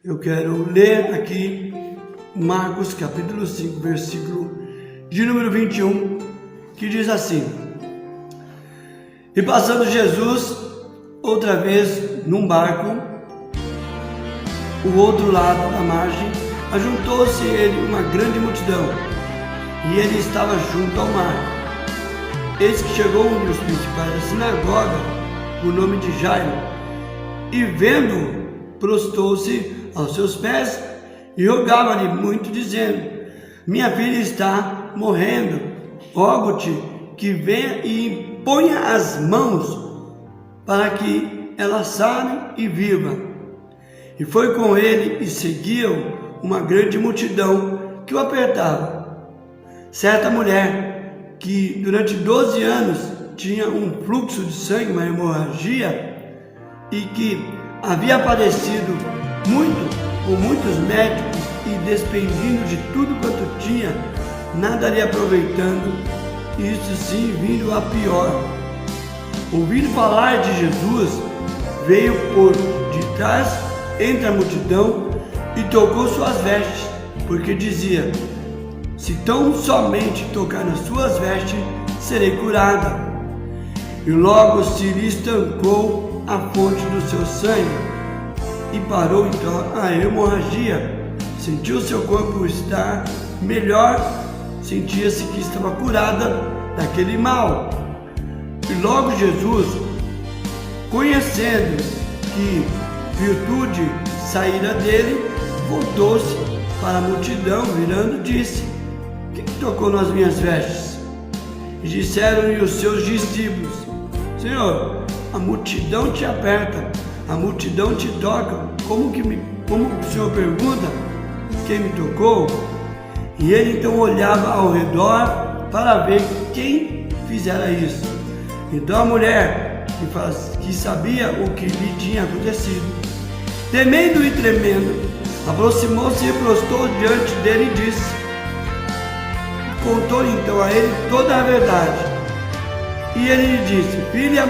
Eu quero ler aqui Marcos capítulo 5, versículo de número 21, que diz assim: E passando Jesus outra vez num barco, o outro lado da margem, ajuntou-se ele uma grande multidão, e ele estava junto ao mar. Eis que chegou um dos principais da sinagoga, o nome de Jairo, e vendo, prostrou-se aos seus pés e rogava-lhe muito, dizendo: Minha filha está morrendo, rogo-te que venha e ponha as mãos para que ela sane e viva. E foi com ele e seguiam uma grande multidão que o apertava. Certa mulher que durante 12 anos tinha um fluxo de sangue, uma hemorragia, e que havia padecido muito com muitos médicos e despendindo de tudo quanto tinha, nada lhe aproveitando, isso sim vindo a pior. Ouvindo falar de Jesus, veio por detrás entre a multidão e tocou suas vestes, porque dizia: Se tão somente tocar nas suas vestes, serei curada. E logo se lhe estancou a fonte do seu sangue, e parou então a hemorragia. Sentiu seu corpo estar melhor, sentia-se que estava curada daquele mal. E logo Jesus, conhecendo que virtude saíra dele, voltou-se para a multidão, virando, disse: Quem tocou nas minhas vestes? E disseram-lhe os seus discípulos: Senhor, a multidão te aperta, a multidão te toca. Como o Senhor pergunta: Quem me tocou? E ele então olhava ao redor para ver quem fizera isso. Então a mulher, que sabia o que lhe tinha acontecido, temendo e tremendo, aproximou-se e prostrou diante dele e disse: Contou então a ele toda a verdade. E ele lhe disse: Filha,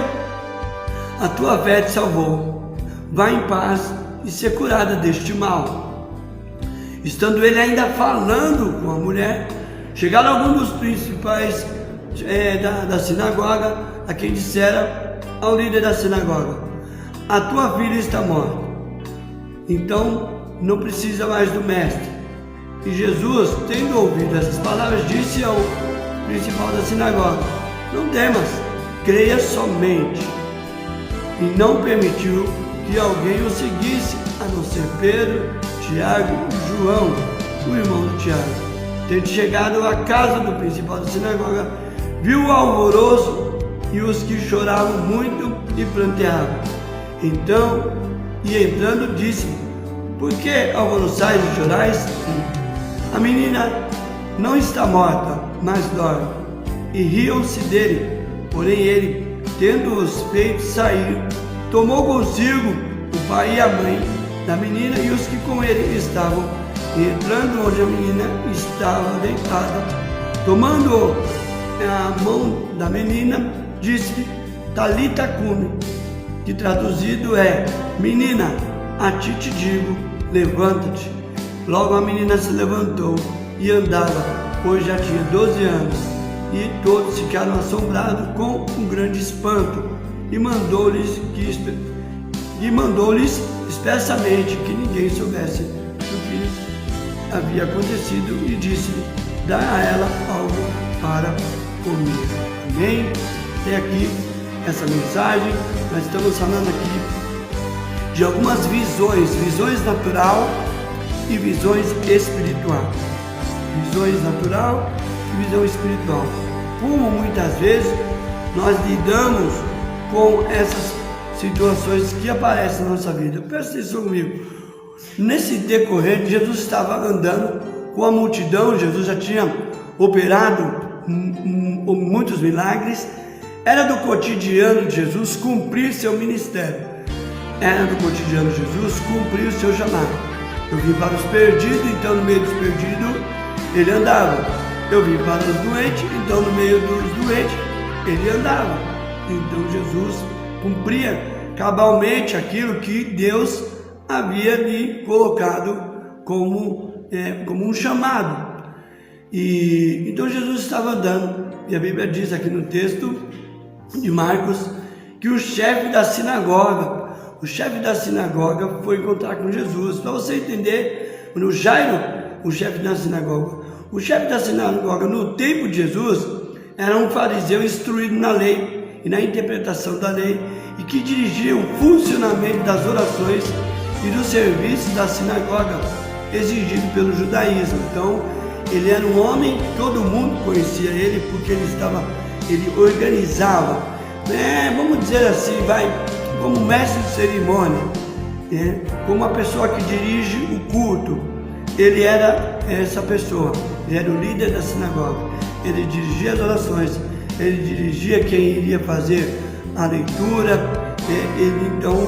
a tua fé te salvou. Vá em paz e ser curada deste mal. Estando ele ainda falando com a mulher, chegaram alguns dos principais da sinagoga, a quem dissera ao líder da sinagoga: A tua filha está morta, então não precisa mais do mestre. E Jesus, tendo ouvido essas palavras, disse ao principal da sinagoga: Não temas, creia somente. E não permitiu que alguém o seguisse, a não ser Pedro, Tiago e João, o irmão de Tiago. Tendo chegado à casa do principal da sinagoga, viu o alvoroço e os que choravam muito e pranteavam. Então, e entrando, disse: Por que alvoroçais e chorais? A menina não está morta, mas dorme. E riam-se dele. Porém ele, tendo-os feito sair, tomou consigo o pai e a mãe da menina e os que com ele estavam, e entrando onde a menina estava deitada, tomando a mão da menina, disse-lhe: Talita cumi, que traduzido é: Menina, a ti te digo, levanta-te. Logo a menina se levantou e andava, pois já tinha 12 anos, e todos ficaram assombrados com um grande espanto, e mandou-lhes expressamente que ninguém soubesse do que havia acontecido, e disse-lhe: Dá a ela algo para comer. Amém? Até aqui essa mensagem. Nós estamos falando aqui de algumas visões natural e visões espiritual. Visões natural e visão espiritual. Como muitas vezes nós lidamos com essas situações que aparecem na nossa vida. Presta atenção comigo. Nesse decorrer, Jesus estava andando com a multidão. Jesus já tinha operado muitos milagres. Era do cotidiano de Jesus cumprir seu ministério. Era do cotidiano de Jesus cumprir o seu chamado. Eu vim para os perdidos, então no meio dos perdidos ele andava. Eu vim para os doentes, então no meio dos doentes ele andava. Então Jesus cumpria cabalmente aquilo que Deus havia lhe colocado como um chamado. E então Jesus estava andando, e a Bíblia diz aqui no texto de Marcos que o chefe da sinagoga foi encontrar com Jesus. Para você entender, o Jairo, o chefe da sinagoga no tempo de Jesus era um fariseu instruído na lei e na interpretação da lei, e que dirigia o funcionamento das orações e do serviço da sinagoga exigido pelo judaísmo. Então ele era um homem, todo mundo conhecia ele, porque ele organizava, vamos dizer assim, como mestre de cerimônia, como uma pessoa que dirige o culto. Ele era essa pessoa, ele era o líder da sinagoga, ele dirigia as orações, ele dirigia quem iria fazer a leitura, ele então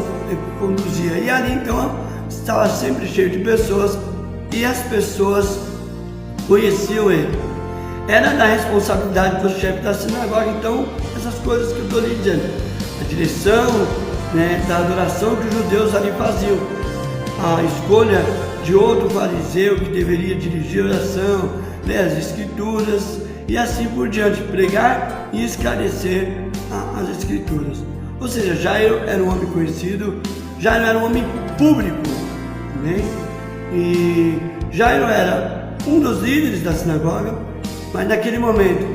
conduzia. E ali então estava sempre cheio de pessoas, e as pessoas conheciam ele. Era da responsabilidade do chefe da sinagoga, então, essas coisas que eu estou lhe dizendo, a direção da adoração que os judeus ali faziam, a escolha de outro fariseu que deveria dirigir a oração, ler as escrituras e assim por diante, pregar e esclarecer as escrituras. Ou seja, Jairo era um homem conhecido, Jairo era um homem público, e Jairo era um dos líderes da sinagoga, mas naquele momento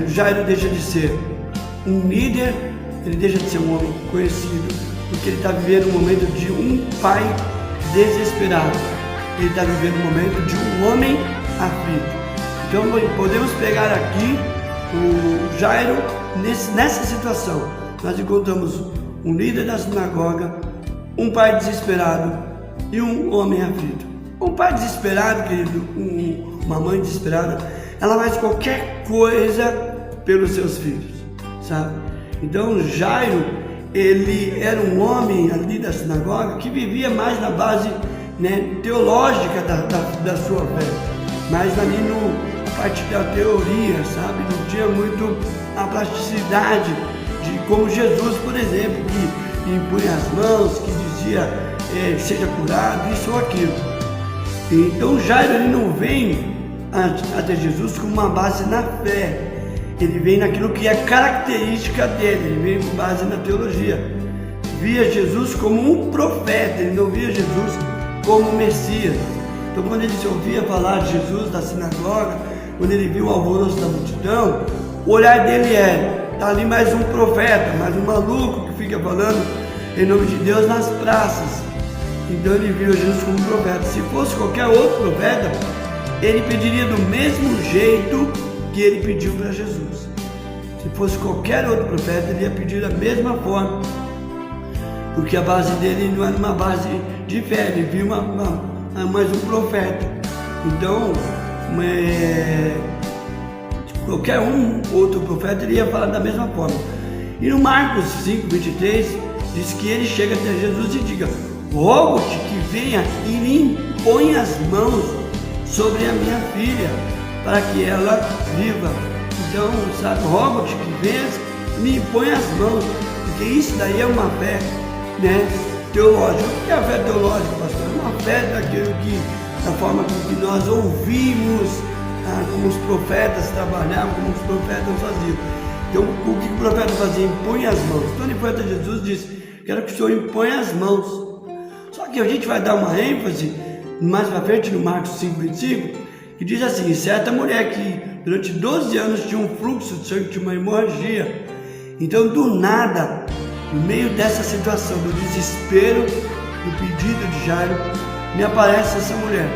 Jairo deixa de ser um líder, ele deixa de ser um homem conhecido, porque ele está vivendo um momento de um pai desesperado, ele está vivendo um momento de um homem aflito. Então podemos pegar aqui o Jairo nessa situação. Nós encontramos um líder da sinagoga, um pai desesperado e um homem aflito. Um pai desesperado, querido, uma mãe desesperada, ela faz qualquer coisa pelos seus filhos, sabe? Então Jairo, ele era um homem ali da sinagoga que vivia mais na base teológica da sua fé, mas ali a parte da teoria, sabe? Não tinha muito a plasticidade de como Jesus, por exemplo, que impunha as mãos, que dizia seja curado, isso ou aquilo. Então Jairo, ele não vem até Jesus com uma base na fé, ele vem naquilo que é característica dele, ele vem com base na teologia. Via Jesus como um profeta, ele não via Jesus como Messias. Então quando ele se ouvia falar de Jesus da sinagoga, quando ele viu o alvoroço da multidão, o olhar dele está ali mais um profeta, mais um maluco que fica falando em nome de Deus nas praças. Então ele viu Jesus como profeta. Se fosse qualquer outro profeta, ele pediria do mesmo jeito que ele pediu para Jesus. Se fosse qualquer outro profeta, ele ia pedir da mesma forma, porque a base dele não era uma base de fé, ele viu mais um profeta. Então, qualquer outro profeta, ele ia falar da mesma forma. E no Marcos 5:23, diz que ele chega até Jesus e diga: rogo-te que venha e lhe impõe as mãos sobre a minha filha, para que ela viva. Então, sabe, rogo-te que venhas e me impõe as mãos, porque isso daí é uma fé teológica. O que é a fé teológica, pastor? É uma fé da forma como que nós ouvimos, como os profetas trabalhavam, como os profetas faziam. Então, o que o profeta fazia? Impõe as mãos. Então ele foi até Jesus e disse: quero que o Senhor imponha as mãos. Só que a gente vai dar uma ênfase mais para frente no Marcos 5:25, que diz assim: certa mulher que durante 12 anos tinha um fluxo de sangue, tinha uma hemorragia. Então, do nada, no meio dessa situação, do desespero, do pedido de Jairo, me aparece essa mulher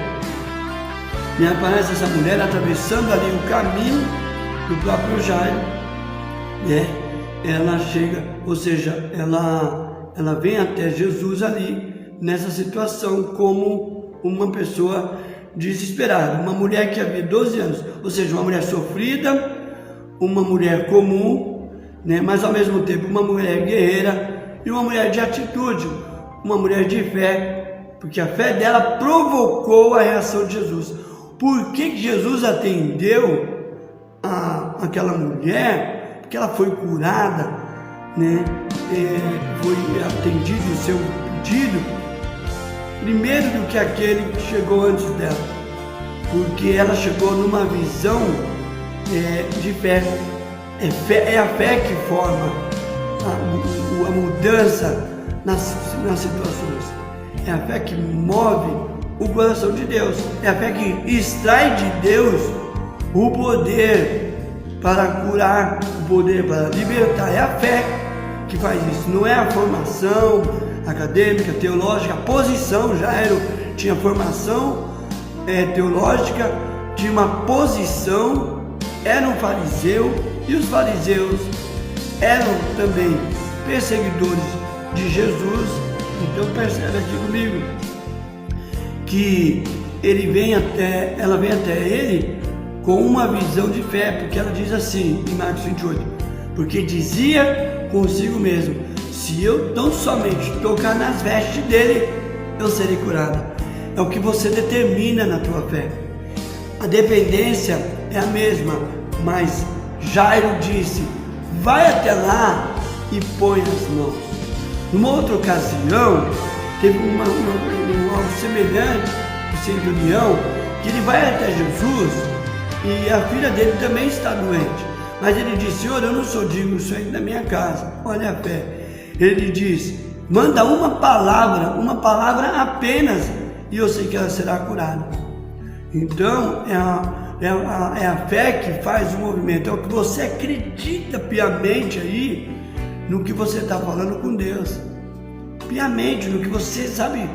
atravessando ali o caminho do próprio Jairo, ela chega, ou seja, ela vem até Jesus ali, nessa situação, como uma pessoa desesperada, uma mulher que havia 12 anos, ou seja, uma mulher sofrida, uma mulher comum, mas ao mesmo tempo uma mulher guerreira e uma mulher de atitude, uma mulher de fé, porque a fé dela provocou a reação de Jesus. Por que Jesus atendeu aquela mulher? Porque ela foi curada, foi atendido o seu pedido, primeiro do que aquele que chegou antes dela, porque ela chegou numa visão de fé. É a fé que forma a mudança nas situações. É a fé que move o coração de Deus. É a fé que extrai de Deus o poder para curar, o poder para libertar. É a fé que faz isso. Não é a formação acadêmica, teológica, a posição. Jairo tinha formação teológica, tinha uma posição, era um fariseu, e os fariseus eram também perseguidores de Jesus. Então percebe aqui comigo que ela vem até ele com uma visão de fé, porque ela diz assim em Marcos 28, porque dizia consigo mesmo: se eu tão somente tocar nas vestes dele, eu serei curada. É o que você determina na tua fé. A dependência é a mesma, mas Jairo disse: vai até lá e põe as mãos. Numa outra ocasião, teve algo semelhante, o centurião, que ele vai até Jesus e a filha dele também está doente. Mas ele disse: Senhor, eu não sou digno do Senhor da minha casa. Olha a fé. Ele diz: manda uma palavra apenas, e eu sei que ela será curada. Então, é a fé que faz o movimento. É o que você acredita piamente aí no que você está falando com Deus. Piamente, no que você sabe.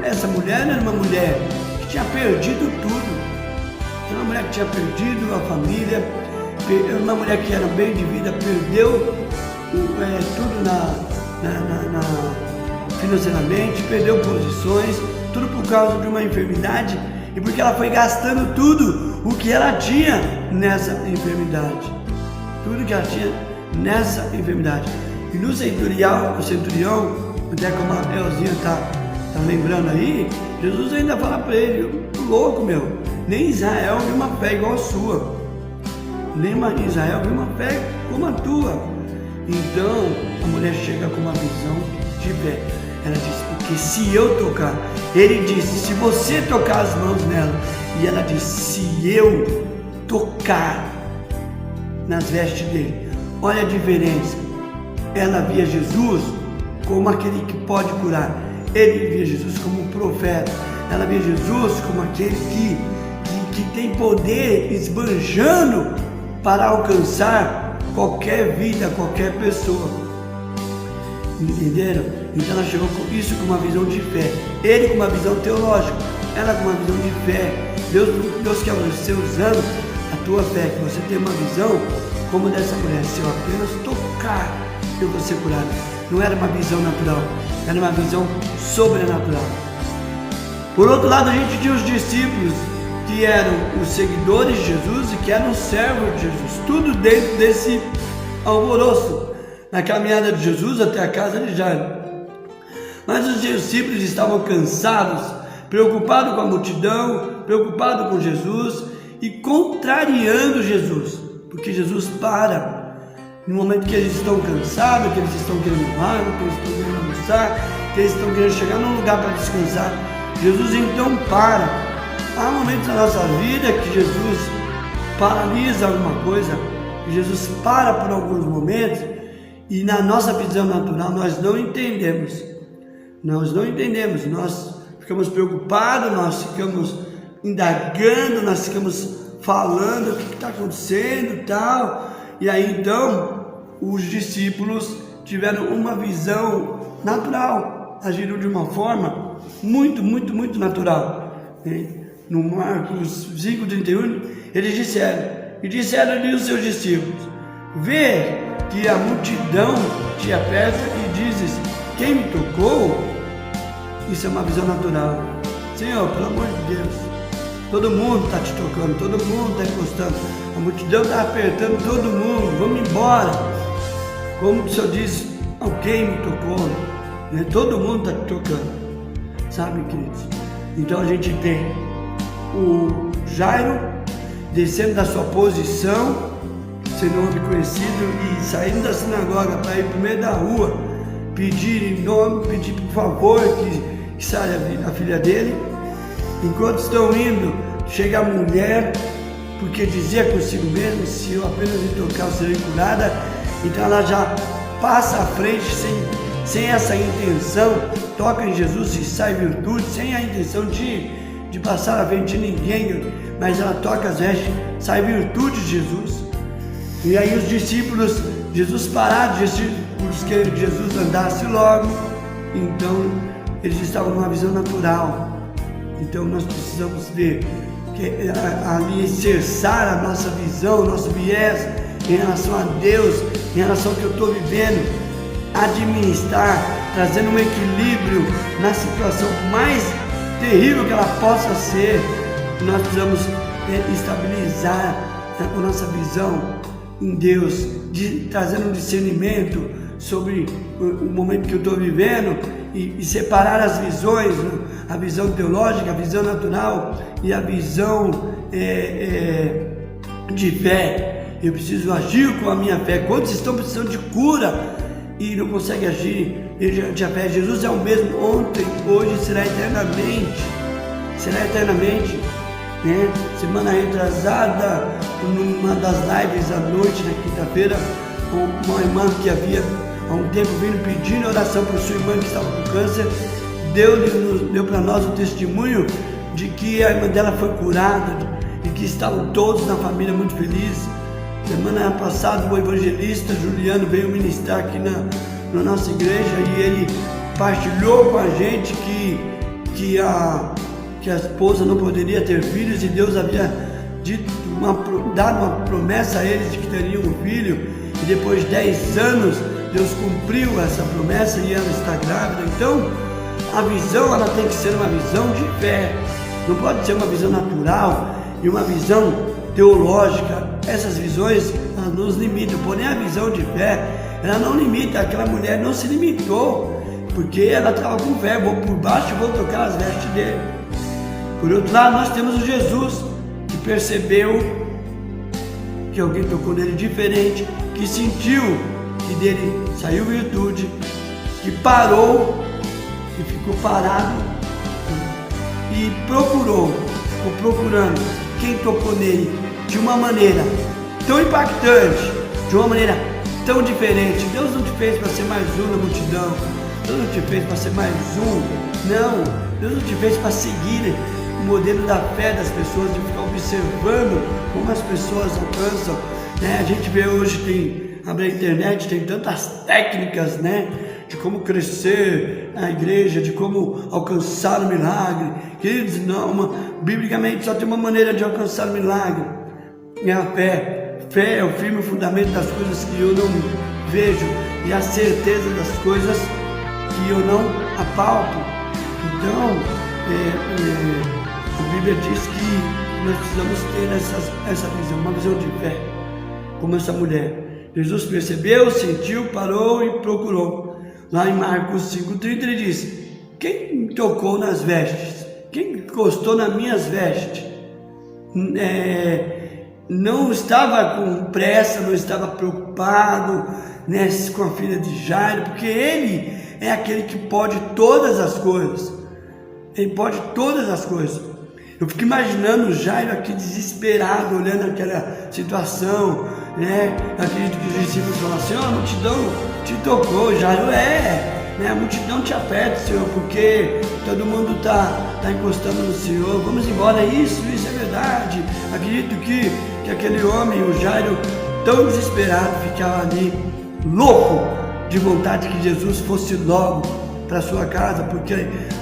Essa mulher era uma mulher que tinha perdido tudo. Era uma mulher que tinha perdido a família. Era uma mulher que era bem de vida, perdeu tudo financeiramente, perdeu posições, tudo por causa de uma enfermidade. E porque ela foi gastando tudo o que ela tinha nessa enfermidade. Tudo que ela tinha nessa enfermidade. E no centurião, até como a Elzinha está lembrando aí, Jesus ainda fala para ele: louco meu, nem Israel viu uma fé igual a sua. Nem Israel viu uma fé como a tua. Então a mulher chega com uma visão de fé. Ela disse: porque se eu tocar, ele disse: se você tocar as mãos nela, e ela disse: se eu tocar nas vestes dele. Olha a diferença. Ela via Jesus como aquele que pode curar. Ele via Jesus como um profeta. Ela via Jesus como aquele que tem poder esbanjando para alcançar qualquer vida, qualquer pessoa. Entenderam? Então ela chegou com isso, com uma visão de fé. Ele com uma visão teológica, ela com uma visão de fé. Deus quer você usando a tua fé, que você tenha uma visão como dessa mulher. Se eu apenas tocar, eu vou ser curado. Não era uma visão natural, era uma visão sobrenatural. Por outro lado, a gente tinha os discípulos, que eram os seguidores de Jesus e que eram servos de Jesus, tudo dentro desse alvoroço, na caminhada de Jesus até a casa de Jairo. Mas os discípulos estavam cansados, preocupados com a multidão, preocupados com Jesus e contrariando Jesus, porque Jesus para. No momento que eles estão cansados, que eles estão querendo água, que eles estão querendo almoçar, que eles estão querendo chegar num lugar para descansar, Jesus então para. Há momentos na nossa vida que Jesus paralisa alguma coisa, que Jesus para por alguns momentos, e na nossa visão natural nós não entendemos. Nós ficamos preocupados, nós ficamos indagando, nós ficamos falando o que está acontecendo e tal. E aí então os discípulos tiveram uma visão natural, agiram de uma forma muito natural. No Marcos 5,31, eles disseram-lhe os seus discípulos: vê que a multidão te aperta e dizes: quem me tocou? Isso é uma visão natural. Senhor, pelo amor de Deus, todo mundo está te tocando, todo mundo está encostando, a multidão está apertando todo mundo, vamos embora. Como o Senhor diz: alguém me tocou, né? Todo mundo está te tocando, sabe, queridos? Então a gente tem o Jairo descendo da sua posição, sendo reconhecido e saindo da sinagoga para ir para o meio da rua, pedir por favor que sai a filha dele. Enquanto estão indo, chega a mulher, porque dizia consigo mesmo: se eu apenas me tocar, eu serei curada. Então ela já passa à frente sem essa intenção, toca em Jesus e sai virtude, sem a intenção de passar à frente de ninguém, mas ela toca as vestes, sai virtude de Jesus. E aí os discípulos, Jesus pararam, os discípulos queriam que Jesus andasse logo, então eles estavam numa visão natural. Então nós precisamos ver ali cessar a nossa visão, o nosso viés em relação a Deus, em relação ao que eu estou vivendo, administrar, trazendo um equilíbrio na situação mais terrível que ela possa ser. Nós precisamos estabilizar a nossa visão em Deus, trazendo um discernimento sobre o momento que eu estou vivendo e separar as visões, a visão teológica, a visão natural e a visão de fé. Eu preciso agir com a minha fé. Quantos estão precisando de cura e não conseguem agir de a fé? Jesus é o mesmo ontem, hoje, será eternamente. Será eternamente. Né? Semana retrasada, numa das lives à noite, na quinta-feira, uma irmã que havia há um tempo vindo pedindo oração para sua irmã que estava com câncer, deu para nós o testemunho de que a irmã dela foi curada e que estavam todos na família muito felizes. Semana passada o evangelista Juliano veio ministrar aqui na nossa igreja e ele partilhou com a gente que a esposa não poderia ter filhos e Deus havia dado uma promessa a eles de que teriam um filho, e depois de 10 anos Deus cumpriu essa promessa e ela está grávida. Então a visão ela tem que ser uma visão de fé, não pode ser uma visão natural e uma visão teológica. Essas visões elas nos limitam, porém a visão de fé ela não limita. Aquela mulher não se limitou, porque ela estava com fé: vou por baixo e vou tocar as vestes dele. Por outro lado, nós temos o Jesus, que percebeu que alguém tocou nele diferente, que sentiu que dele saiu virtude, que parou e ficou parado e ficou procurando quem tocou nele de uma maneira tão impactante, de uma maneira tão diferente. Deus não te fez para ser mais um na multidão, Deus não te fez para ser mais um, não, Deus não te fez para seguir o modelo da fé das pessoas, de ficar observando como as pessoas alcançam, né? A gente vê hoje, abre a internet, tem tantas técnicas, né? De como crescer a igreja, de como alcançar o milagre. Queridos, não, biblicamente só tem uma maneira de alcançar o milagre: é a fé. Fé é o firme fundamento das coisas que eu não vejo e a certeza das coisas que eu não apalpo. Então, a Bíblia diz que nós precisamos ter essa visão, uma visão de fé, como essa mulher. Jesus percebeu, sentiu, parou e procurou. Lá em Marcos 5,30 ele diz: quem me tocou nas vestes? Quem encostou nas minhas vestes? Não estava com pressa, não estava preocupado, né, com a filha de Jairo, porque ele é aquele que pode todas as coisas. Ele pode todas as coisas. Eu fico imaginando Jairo aqui desesperado, olhando aquela situação, né? Eu acredito que os discípulos falam assim: a multidão te tocou, Jairo, né? A multidão te aperta, Senhor, porque todo mundo está encostando no Senhor. Vamos embora. Isso é verdade. Acredito que aquele homem, o Jairo, tão desesperado, ficava ali louco de vontade que Jesus fosse logo para sua casa, porque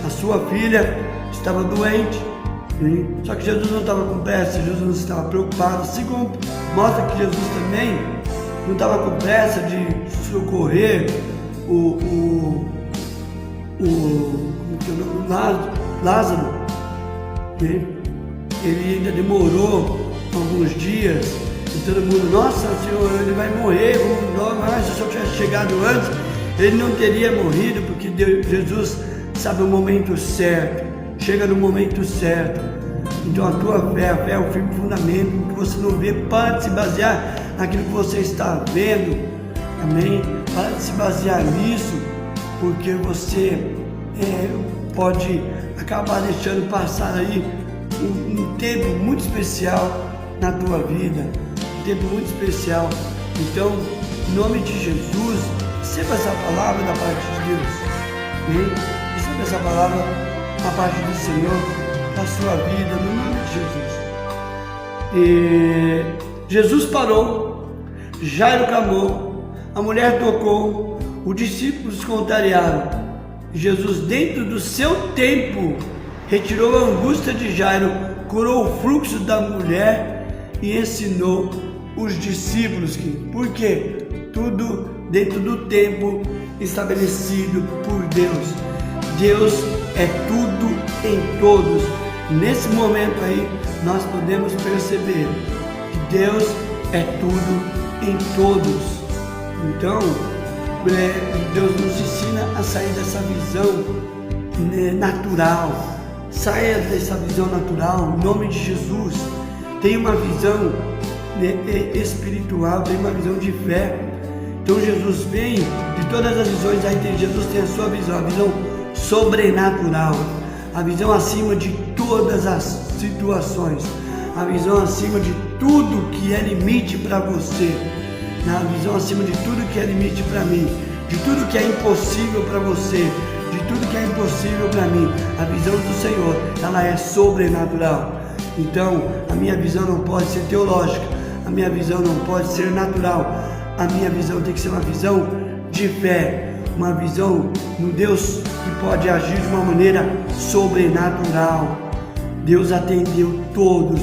a sua filha estava doente. Só que Jesus não estava com pressa, Jesus não estava preocupado, assim como mostra que Jesus também não estava com pressa de socorrer o Lázaro. Ele ainda demorou alguns dias e todo mundo: nossa Senhor, ele vai morrer, mas se o Senhor tivesse chegado antes, ele não teria morrido, porque Jesus sabe o momento certo, chega no momento certo. Então a tua fé, a fé é o firme fundamento. O que você não vê, para de se basear naquilo que você está vendo, amém? Para de se basear nisso, porque você pode acabar deixando passar aí um tempo muito especial na tua vida, um tempo muito especial. Então, em nome de Jesus, receba essa palavra da parte de Deus, hein? Receba essa palavra da parte do Senhor na sua vida, no nome de Jesus. E Jesus parou, Jairo clamou, a mulher tocou, os discípulos contrariaram. Jesus, dentro do seu tempo, retirou a angústia de Jairo, curou o fluxo da mulher e ensinou os discípulos por quê? Tudo dentro do tempo estabelecido por Deus. Deus é tudo em todos. Nesse momento aí, nós podemos perceber que Deus é tudo em todos. Então, Deus nos ensina a sair dessa visão natural. Saia dessa visão natural, em nome de Jesus. Tenha uma visão espiritual, tenha uma visão de fé. Então Jesus vem de todas as visões, aí Jesus tem a sua visão, a visão sobrenatural, a visão acima de todas as situações, a visão acima de tudo que é limite para você, a visão acima de tudo que é limite para mim, de tudo que é impossível para você, de tudo que é impossível para mim. A visão do Senhor, ela é sobrenatural. Então, a minha visão não pode ser teológica, a minha visão não pode ser natural, a minha visão tem que ser uma visão de fé, uma visão no Deus que pode agir de uma maneira sobrenatural. Deus atendeu todos,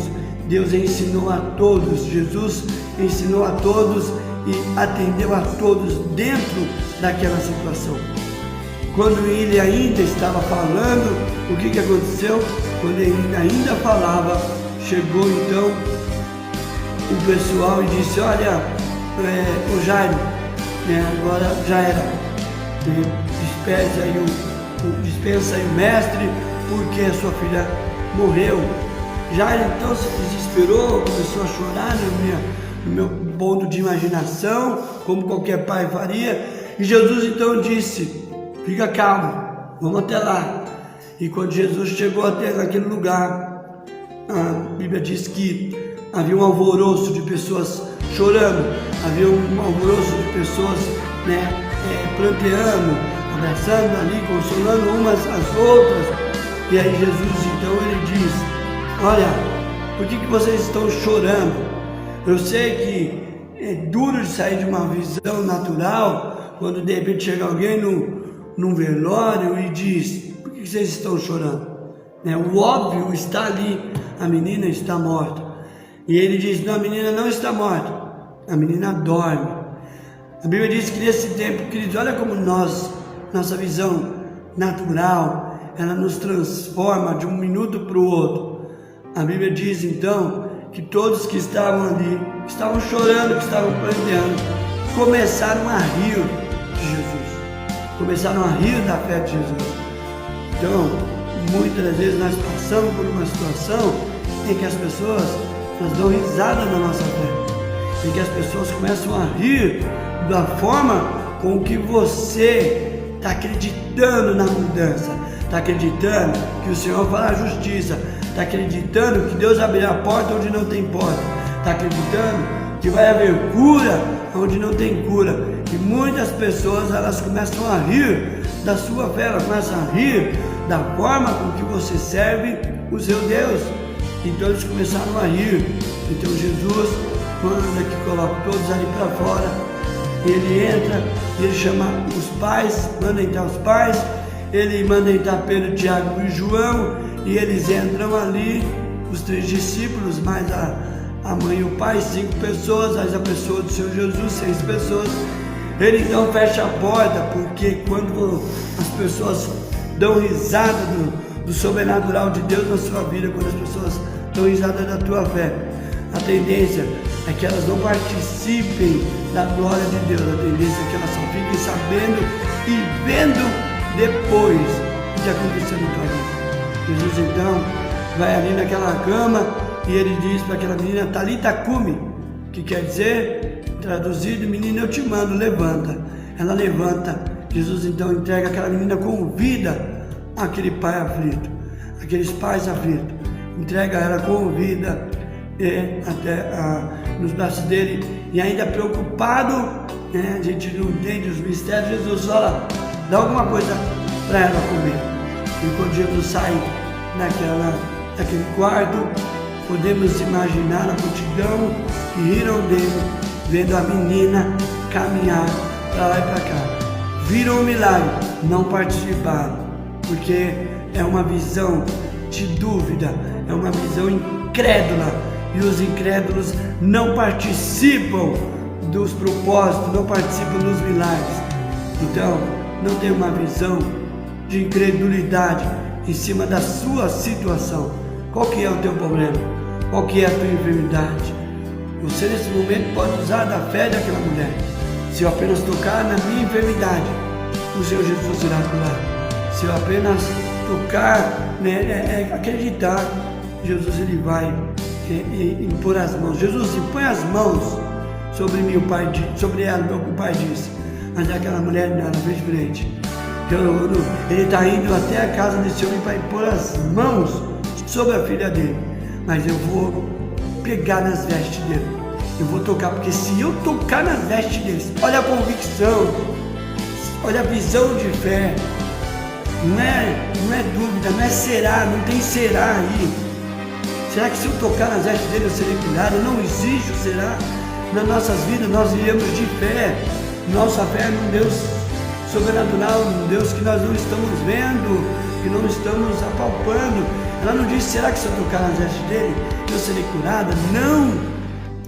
Deus ensinou a todos, Jesus ensinou a todos e atendeu a todos dentro daquela situação. Quando ele ainda estava falando, o que aconteceu? Quando ele ainda falava, chegou então o pessoal e disse: olha, o Jairo, agora já era, dispensa aí o mestre, porque a sua filha morreu. Jairo então se desesperou, começou a chorar no meu ponto de imaginação, como qualquer pai faria, e Jesus então disse: fica calmo, vamos até lá. E quando Jesus chegou até naquele lugar, a Bíblia diz que havia um alvoroço de pessoas chorando, havia um alvoroço de pessoas pranteando, abraçando ali, consolando umas às outras. E aí Jesus então ele diz: olha, por que vocês estão chorando? Eu sei que é duro de sair de uma visão natural, quando de repente chega alguém num velório e diz: por que vocês estão chorando? O óbvio está ali, a menina está morta. E ele diz: não, a menina não está morta, a menina dorme. A Bíblia diz que nesse tempo, queridos, olha como nossa visão natural, ela nos transforma de um minuto para o outro. A Bíblia diz então que todos que estavam ali, que estavam chorando, que estavam pranteando, começaram a rir de Jesus, começaram a rir da fé de Jesus. Então, muitas vezes nós passamos por uma situação em que as pessoas dão risada na nossa fé, em que as pessoas começam a rir da forma com que você está acreditando na mudança, está acreditando que o Senhor fará justiça, está acreditando que Deus abrirá a porta onde não tem porta, está acreditando que vai haver cura onde não tem cura. E muitas pessoas, elas começam a rir da sua fé, elas começam a rir da forma com que você serve o seu Deus. Então eles começaram a rir. Então Jesus manda que coloque todos ali para fora. Ele entra, ele chama os pais, manda entrar os pais, ele manda entrar Pedro, Tiago e João, e eles entram ali, os 3 discípulos, mais a mãe e o pai, 5 pessoas, mais a pessoa do Senhor Jesus, 6 pessoas. Ele então fecha a porta, porque quando as pessoas dão risada do sobrenatural de Deus na sua vida, quando as pessoas dão risada da tua fé, a tendência é que elas não participem da glória de Deus, a tendência é que elas só fiquem sabendo e vendo depois o que aconteceu na tua vida. Jesus então vai ali naquela cama e ele diz para aquela menina: Talita cumi, que quer dizer, traduzido, menina, eu te mando, levanta. Ela levanta. Jesus então entrega aquela menina com vida aquele pai aflito, aqueles pais aflitos. Entrega ela com vida nos braços dele, e ainda preocupado, a gente não entende os mistérios. Jesus fala, dá alguma coisa para ela comer. E quando Jesus sai daquele quarto, podemos imaginar a multidão que riram dele, vendo a menina caminhar para lá e para cá. Viram o milagre, não participaram, porque é uma visão de dúvida, é uma visão incrédula, e os incrédulos não participam dos propósitos, não participam dos milagres. Então, não tem uma visão de incredulidade em cima da sua situação. Qual que é o teu problema? Qual que é a tua enfermidade? Você nesse momento pode usar da fé daquela mulher. Se eu apenas tocar na minha enfermidade, o Senhor Jesus irá curar. Se eu apenas tocar, acreditar, Jesus ele vai impor as mãos. Jesus impõe as mãos sobre mim, sobre ela, meu pai disse. Mas aquela mulher nela fez frente. Ele está indo até a casa desse homem para impor as mãos sobre a filha dele. Mas eu vou pegar nas vestes dele. Eu vou tocar, porque se eu tocar nas vestes deles, olha a convicção, olha a visão de fé. Não é dúvida, não é será, não tem será aí. Será que se eu tocar nas vestes dele eu serei curado? Não existe o será. Nas nossas vidas nós vivemos de fé. Nossa fé é um Deus sobrenatural, um Deus que nós não estamos vendo, que não estamos apalpando. Ela não disse, será que se eu tocar nas vestes dele eu serei curada? Não!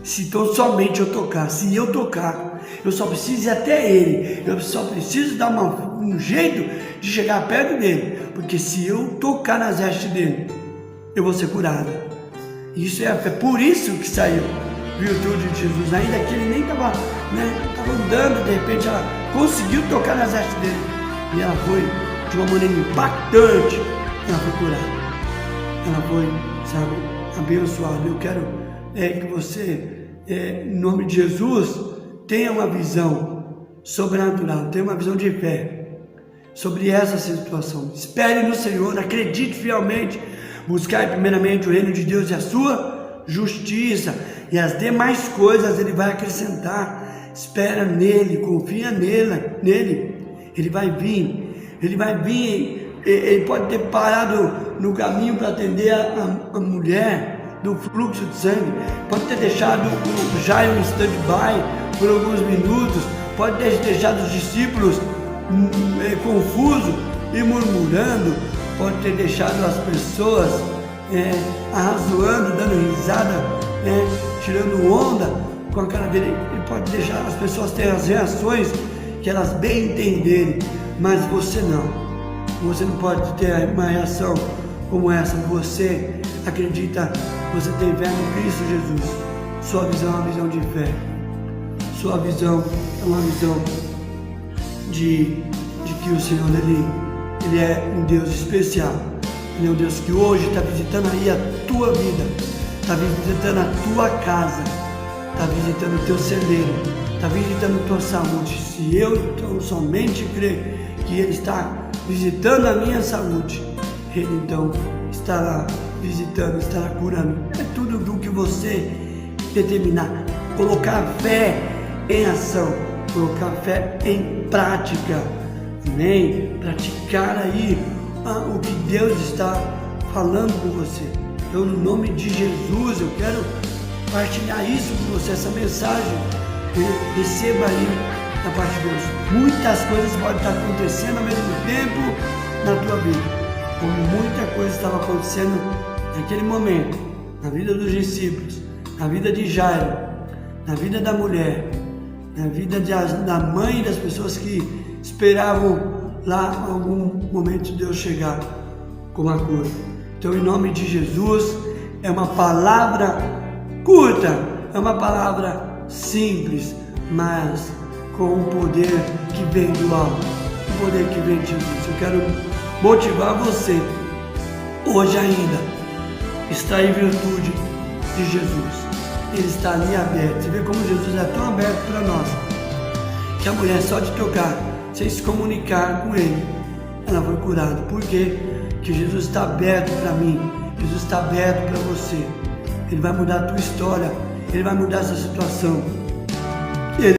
Se então somente eu tocar, se eu tocar, eu só preciso ir até ele, eu só preciso dar um jeito de chegar perto dele, porque se eu tocar nas vestes dele, eu vou ser curada. Isso é a fé, por isso que saiu virtude de Jesus, ainda que ele nem estava andando, de repente ela conseguiu tocar nas vestes dele, e ela foi de uma maneira impactante, ela foi curada, ela foi, abençoada. Eu quero que você, em nome de Jesus, tenha uma visão sobrenatural, tenha uma visão de fé sobre essa situação. Espere no Senhor, acredite fielmente, buscar primeiramente o reino de Deus e a sua justiça, e as demais coisas ele vai acrescentar. Espera nele, confia nele, ele vai vir, ele pode ter parado no caminho para atender a mulher do fluxo de sangue, pode ter deixado o Jairo em stand-by por alguns minutos, pode ter deixado os discípulos confusos e murmurando, pode ter deixado as pessoas arrazoando, dando risada, tirando onda com a cara dele. Ele pode deixar as pessoas terem as reações que elas bem entenderem, mas você não pode ter uma reação como essa. Você acredita, você tem fé no Cristo Jesus. Sua visão é uma visão de fé, sua visão é uma visão de que o Senhor ele é um Deus especial. Ele é um Deus que hoje está visitando aí a tua vida, está visitando a tua casa, está visitando o teu celeiro, está visitando a tua saúde. Se eu então somente crer que Ele está visitando a minha saúde, Ele então estará visitando, estará curando. É tudo do que você determinar, colocar fé em ação, colocar fé em prática, amém? Praticar aí o que Deus está falando com você. Então, no nome de Jesus, eu quero partilhar isso com você, essa mensagem. Receba aí da parte de Deus. Muitas coisas podem estar acontecendo ao mesmo tempo na tua vida, como muita coisa estava acontecendo naquele momento, na vida dos discípulos, na vida de Jairo, na vida da mulher, na vida da mãe e das pessoas que esperavam lá algum momento de Deus chegar com a cura. Então, em nome de Jesus, é uma palavra curta, é uma palavra simples, mas com o poder que vem do alto, o poder que vem de Jesus. Eu quero motivar você, hoje ainda, está em virtude de Jesus. Ele está ali aberto. Você vê como Jesus é tão aberto para nós, que a mulher só de tocar, sem se comunicar com Ele, ela foi curada. Por quê? Porque Jesus está aberto para mim, Jesus está aberto para você. Ele vai mudar a tua história, Ele vai mudar essa situação.